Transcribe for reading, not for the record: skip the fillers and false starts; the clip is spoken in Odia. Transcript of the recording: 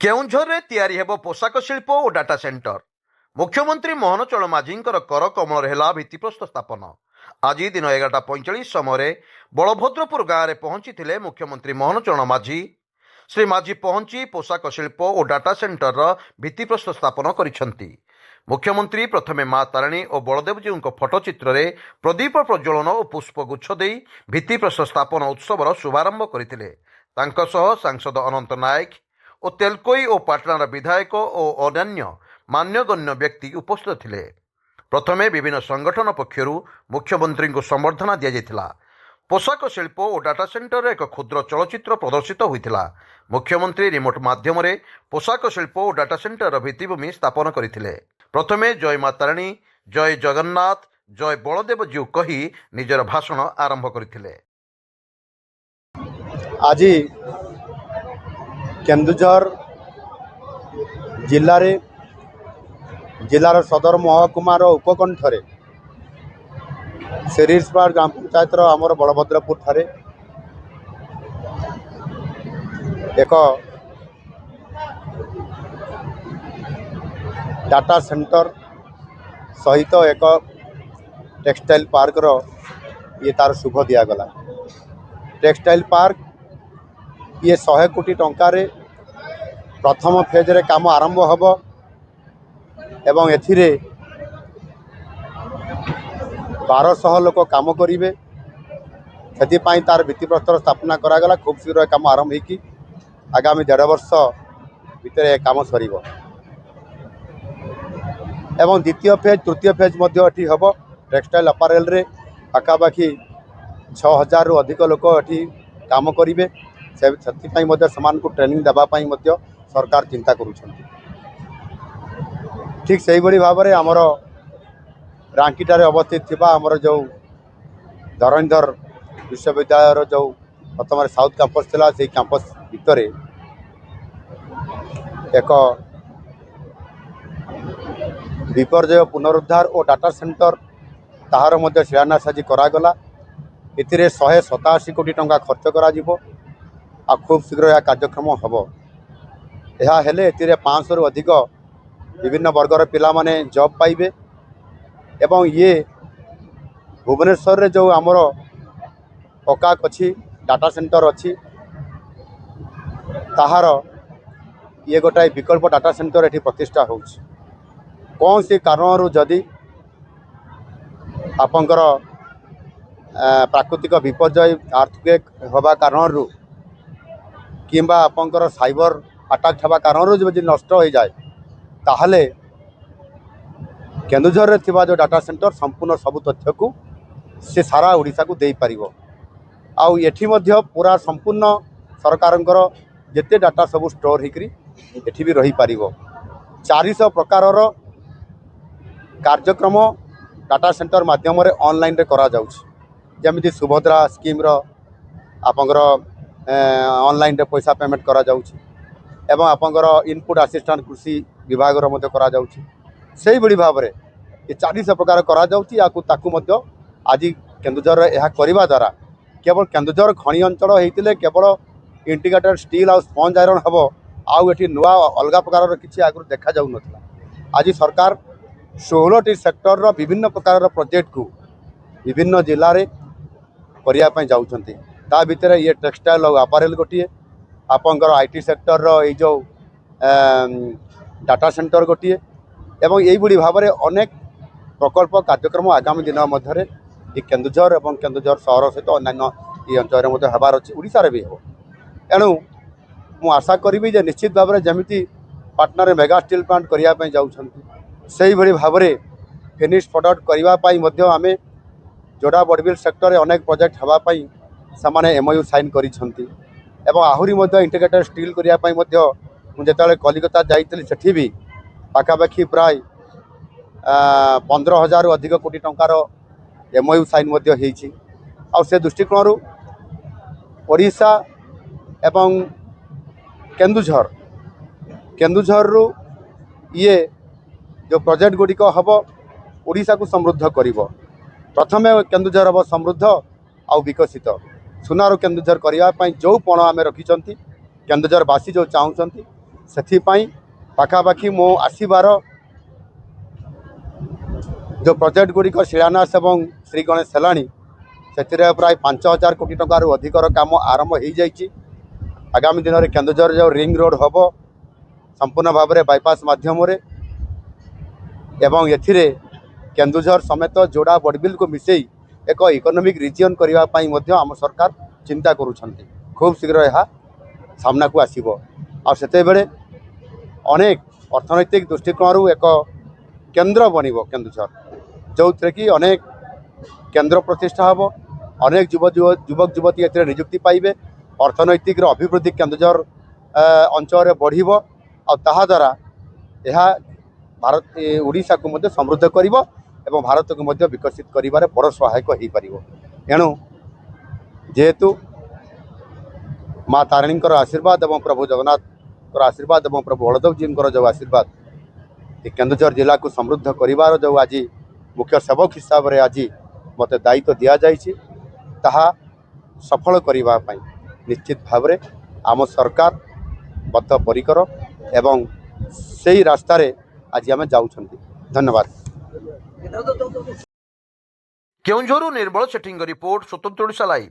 କେଉଁଝରରେ ତିଆରି ହେବ ପୋଷାକ ଶିଳ୍ପ ଓ ଡାଟା ସେଣ୍ଟର। ମୁଖ୍ୟମନ୍ତ୍ରୀ ମୋହନ ଚରଣ ମାଝୀଙ୍କର କର କମଳରେ ହେଲା ଭିତ୍ତିପ୍ରସ୍ତର ସ୍ଥାପନ। ଆଜି ଦିନ 11:45 ସମୟରେ ବଳଭଦ୍ରପୁର ଗାଁରେ ପହଞ୍ଚିଥିଲେ ମୁଖ୍ୟମନ୍ତ୍ରୀ ମୋହନ ଚରଣ ମାଝୀ। ଶ୍ରୀ ମାଝୀ ପହଞ୍ଚି ପୋଷାକ ଶିଳ୍ପ ଓ ଡାଟା ସେଣ୍ଟରର ଭିତ୍ତିପ୍ରସ୍ତର ସ୍ଥାପନ କରିଛନ୍ତି। ମୁଖ୍ୟମନ୍ତ୍ରୀ ପ୍ରଥମେ ମା ତାରିଣୀ ଓ ବଳଦେବଜୀଉଙ୍କ ଫଟୋଚିତ୍ରରେ ପ୍ରଦୀପ ପ୍ରଜ୍ୱଳନ ଓ ପୁଷ୍ପଗୁଚ୍ଛ ଦେଇ ଭିତ୍ତିପ୍ରସ୍ତର ସ୍ଥାପନ ଉତ୍ସବର ଶୁଭାରମ୍ଭ କରିଥିଲେ। ତାଙ୍କ ସହ ସାଂସଦ ଅନନ୍ତ ନାୟକ ଓ ତେଲକୋଇ ଓ ପାଟଣାର ବିଧାୟକ ଓ ଅନ୍ୟାନ୍ୟ ମାନ୍ୟଗଣ୍ୟ ବ୍ୟକ୍ତି ଉପସ୍ଥିତ ଥିଲେ। ପ୍ରଥମେ ବିଭିନ୍ନ ସଂଗଠନ ପକ୍ଷରୁ ମୁଖ୍ୟମନ୍ତ୍ରୀଙ୍କୁ ସମ୍ବର୍ଦ୍ଧନା ଦିଆଯାଇଥିଲା। ପୋଷାକ ଶିଳ୍ପ ଓ ଡାଟା ସେଣ୍ଟରରେ ଏକ କ୍ଷୁଦ୍ର ଚଳଚ୍ଚିତ୍ର ପ୍ରଦର୍ଶିତ ହୋଇଥିଲା। ମୁଖ୍ୟମନ୍ତ୍ରୀ ରିମୋଟ୍ ମାଧ୍ୟମରେ ପୋଷାକ ଶିଳ୍ପ ଓ ଡାଟା ସେଣ୍ଟରର ଭିତ୍ତିଭୂମି ସ୍ଥାପନ କରିଥିଲେ। ପ୍ରଥମେ ଜୟ ମା ତାରିଣୀ, ଜୟ ଜଗନ୍ନାଥ, ଜୟ ବଳଦେବଜୀଉ କହି ନିଜର ଭାଷଣ ଆରମ୍ଭ କରିଥିଲେ। আজি କେନ୍ଦୁଝର ଜିଲ୍ଲାର ସଦର ମହକୁମାର ଉପକଣ୍ଠରେ ଶିରିଷପାଳ ଗ୍ରାମ ପଞ୍ଚାୟତର ଆମର ବଳଭଦ୍ରପୁର ଠାରେ ଏକ ଡାଟା ସେଣ୍ଟର ସହିତ ଏକ টেক্সটাইল ପାର୍କର ତାର ଶୁଭ ଦିଆଗଲା। টেক্সটাইল ପାର୍କ 100 କୋଟି ଟଙ୍କାରେ ପ୍ରଥମ ଫେଜ୍ରେ କାମ ଆରମ୍ଭ ହେବ ଏବଂ ଏଥିରେ 1200 ଲୋକ କାମ କରିବେ। ସେଥିପାଇଁ ତାର ଭିତ୍ତିପ୍ରସ୍ତର ସ୍ଥାପନା କରାଗଲା। ଖୁବ୍ ଶୀଘ୍ର କାମ ଆରମ୍ଭ ହୋଇକି ଆଗାମୀ 1.5 ବର୍ଷ ଭିତରେ କାମ ସରିବ ଏବଂ ଦ୍ୱିତୀୟ ଫେଜ୍ ତୃତୀୟ ଫେଜ୍ ମଧ୍ୟ ଏଠି ହେବ। টেক্সটাইল ଆପାରେଲରେ ପାଖାପାଖି 6000ରୁ ଅଧିକ ଲୋକ ଏଠି କାମ କରିବେ। ସେଥିପାଇଁ ମଧ୍ୟ ସେମାନଙ୍କୁ ଟ୍ରେନିଂ ଦେବା ପାଇଁ ମଧ୍ୟ ସରକାର ଚିନ୍ତା କରୁଛନ୍ତି। ଠିକ୍ ସେହିଭଳି ଭାବରେ ଆମର ରାଙ୍କିଠାରେ ଅବସ୍ଥିତ ଥିବା ଆମର ଯେଉଁ ଧରଣୀଧର ବିଶ୍ୱବିଦ୍ୟାଳୟର ଯେଉଁ ପ୍ରଥମରେ ସାଉଥ୍ କ୍ୟାମ୍ପସ୍ ଥିଲା, ସେହି କ୍ୟାମ୍ପସ୍ ଭିତରେ ଏକ ବିପର୍ଯ୍ୟୟ ପୁନରୁଦ୍ଧାର ଓ ଡାଟା ସେଣ୍ଟର ତାହାର ମଧ୍ୟ ଶିଳାନ୍ୟାସ ଆଜି କରାଗଲା। ଏଥିରେ 187 କୋଟି ଟଙ୍କା ଖର୍ଚ୍ଚ କରାଯିବ ଆଉ ଖୁବ୍ ଶୀଘ୍ର ଏହା କାର୍ଯ୍ୟକ୍ରମ ହେବ। ଏହା ହେଲେ ଏଥିରେ 500ରୁ ଅଧିକ ବିଭିନ୍ନ ବର୍ଗର ପିଲାମାନେ ଜବ୍ ପାଇବେ ଏବଂ ଇଏ ଭୁବନେଶ୍ୱରରେ ଯେଉଁ ଆମର ଓକାକ୍ ଅଛି, ଡାଟା ସେଣ୍ଟର ଅଛି, ତାହାର ଇଏ ଗୋଟାଏ ବିକଳ୍ପ ଡାଟା ସେଣ୍ଟର ଏଠି ପ୍ରତିଷ୍ଠା ହେଉଛି। କୌଣସି କାରଣରୁ ଯଦି ଆପଣଙ୍କର ପ୍ରାକୃତିକ ବିପର୍ଯ୍ୟୟ ଆର୍ଥକ୍ୱେକ୍ ହେବା କାରଣରୁ କିମ୍ବା ଆପଣଙ୍କର ସାଇବର ଆଟାକ୍ ହେବା କାରଣରୁ ଯଦି ନଷ୍ଟ ହୋଇଯାଏ, ତାହେଲେ କେନ୍ଦୁଝରରେ ଥିବା ଯେଉଁ ଡାଟା ସେଣ୍ଟର ସମ୍ପୂର୍ଣ୍ଣ ସବୁ ତଥ୍ୟକୁ ସେ ସାରା ଓଡ଼ିଶାକୁ ଦେଇପାରିବ। ଆଉ ଏଠି ମଧ୍ୟ ପୁରା ସମ୍ପୂର୍ଣ୍ଣ ସରକାରଙ୍କର ଯେତେ ଡାଟା ସବୁ ଷ୍ଟୋର୍ ହୋଇକରି ଏଠି ବି ରହିପାରିବ। 400 ପ୍ରକାରର କାର୍ଯ୍ୟକ୍ରମ ଡାଟା ସେଣ୍ଟର ମାଧ୍ୟମରେ ଅନଲାଇନ୍ରେ କରାଯାଉଛି। ଯେମିତି ସୁଭଦ୍ରା ସ୍କିମ୍ର ଆପଣଙ୍କର ଅନଲାଇନ୍ରେ ପଇସା ପେମେଣ୍ଟ କରାଯାଉଛି ଏବଂ ଆପଣଙ୍କର ଇନପୁଟ୍ ଆସିଷ୍ଟାଣ୍ଟ କୃଷି ବିଭାଗର ମଧ୍ୟ କରାଯାଉଛି। ସେହିଭଳି ଭାବରେ ଏ 400 ପ୍ରକାର କରାଯାଉଛି। ତାକୁ ମଧ୍ୟ ଆଜି କେନ୍ଦୁଝରରେ ଏହା କରିବା ଦ୍ୱାରା କେବଳ କେନ୍ଦୁଝର ଖଣି ଅଞ୍ଚଳ ହୋଇଥିଲେ କେବଳ ଇଣ୍ଟିଗ୍ରେଟେଡ୍ ଷ୍ଟିଲ୍ ଆଉ ସ୍ପଞ୍ଜ ଆଇରନ୍ ହେବ, ଆଉ ଏଠି ନୂଆ ଅଲଗା ପ୍ରକାରର କିଛି ଆଗରୁ ଦେଖାଯାଉନଥିଲା। ଆଜି ସରକାର 16ଟି ସେକ୍ଟରର ବିଭିନ୍ନ ପ୍ରକାରର ପ୍ରୋଜେକ୍ଟକୁ ବିଭିନ୍ନ ଜିଲ୍ଲାରେ କରିବା ପାଇଁ ଯାଉଛନ୍ତି। ତା ଭିତରେ ଇଏ টেক্সটাইল ଆଉ ଆପାରେଲ ଗୋଟିଏ, ଆପଣଙ୍କର IT ସେକ୍ଟରର ଏଇ ଯେଉଁ ଡାଟା ସେଣ୍ଟର ଗୋଟିଏ ଏବଂ ଏଇଭଳି ଭାବରେ ଅନେକ ପ୍ରକଳ୍ପ କାର୍ଯ୍ୟକ୍ରମ ଆଗାମୀ ଦିନ ମଧ୍ୟରେ ଏ କେନ୍ଦୁଝର ଏବଂ କେନ୍ଦୁଝର ସହର ସହିତ ଅନ୍ୟାନ୍ୟ ଏ ଅଞ୍ଚଳରେ ମଧ୍ୟ ହେବାର ଅଛି, ଓଡ଼ିଶାରେ ବି ହେବ। ଏଣୁ ମୁଁ ଆଶା କରିବି ଯେ ନିଶ୍ଚିତ ଭାବରେ ଯେମିତି ପାଟନାରେ ମେଗା ଷ୍ଟିଲ୍ ପ୍ଲାଣ୍ଟ କରିବା ପାଇଁ ଯାଉଛନ୍ତି, ସେହିଭଳି ଭାବରେ ଫିନିଶ ପ୍ରଡ଼କ୍ଟ କରିବା ପାଇଁ ମଧ୍ୟ ଆମେ ଯୋଡ଼ା ବଡ଼ବିଲ ସେକ୍ଟରରେ ଅନେକ ପ୍ରୋଜେକ୍ଟ ହେବା ପାଇଁ ସେମାନେ MOU ସାଇନ୍ କରିଛନ୍ତି ଏବଂ ଆହୁରି ମଧ୍ୟ ଇଣ୍ଟିଗ୍ରେଟେଡ୍ ଷ୍ଟିଲ୍ କରିବା ପାଇଁ ମଧ୍ୟ ମୁଁ ଯେତେବେଳେ କଲିକତା ଯାଇଥିଲି ସେଠି ବି ପାଖାପାଖି ପ୍ରାୟ 15,000ରୁ ଅଧିକ କୋଟି ଟଙ୍କାର MOU ସାଇନ୍ ମଧ୍ୟ ହେଇଛି। ଆଉ ସେ ଦୃଷ୍ଟିକୋଣରୁ ଓଡ଼ିଶା ଏବଂ କେନ୍ଦୁଝରରୁ ଇଏ ଯେଉଁ ପ୍ରୋଜେକ୍ଟ ଗୁଡ଼ିକ ହେବ ଓଡ଼ିଶାକୁ ସମୃଦ୍ଧ କରିବ। ପ୍ରଥମେ କେନ୍ଦୁଝର ହେବ ସମୃଦ୍ଧ ଆଉ ବିକଶିତ। ସୁନାର କେନ୍ଦୁଝର କରିବା ପାଇଁ ଯେଉଁ ପଣ ଆମେ ରଖିଛନ୍ତି, କେନ୍ଦୁଝରବାସୀ ଯେଉଁ ଚାହୁଁଛନ୍ତି, ସେଥିପାଇଁ ପାଖାପାଖି ମୋ ଆସିବାର जो प्रोजेक्ट गुड़िक शिलान्यास एवं श्री गणेश हेलाणी से प्राय 5,000 कोटी टंकार अधिकर काम आरंभ हो जाइए। आगामी दिन में केन्दुझर जो रिंग रोड हम संपूर्ण भाव में बाईपास मध्यम एवं एथिरे केन्दुझर समेत जोड़ा बड़बिल को मिसई एक इकोनॉमिक रिजियन करने आम सरकार चिंता करुँच। खूब शीघ्र यह सामना को आसब आते अनेक अर्थनैतिक दृष्टिकोण एक केन्द्र बनब केन्दुझर जो थे कि अनेक केन्द्र प्रतिष्ठा हम अनेक युवक युवती ए निजुक्ति पाइबे अर्थनैतिक अभिवृद्धि केन्दुझर अंचल बढ़ द्वारा यह भारत ओडिशा को मध्य समृद्ध करिवो एवं भारत को मध्य विकसित करिबारे बड़ सहायक हो पारिबो। एणु जेहेतु माँ तारिणी आशीर्वाद एवं प्रभु जगन्नाथ आशीर्वाद एवं प्रभु बलदेव जी जो आशीर्वाद केन्दुझर जिला को समृद्ध करिबार जो आज मुख्य सेवक हिसाब से आज मते दायित्व दि जाइए ताहा सफल करिबा पई निश्चित भाव में आम सरकार बद्धपरिकर एवं सही रास्तार आज आम जाऊँ। धन्यवाद। केउंझरु निर्मल सेठीଙ୍କ रिपोर्ट स्वतंत्र ओडिशा लाइव।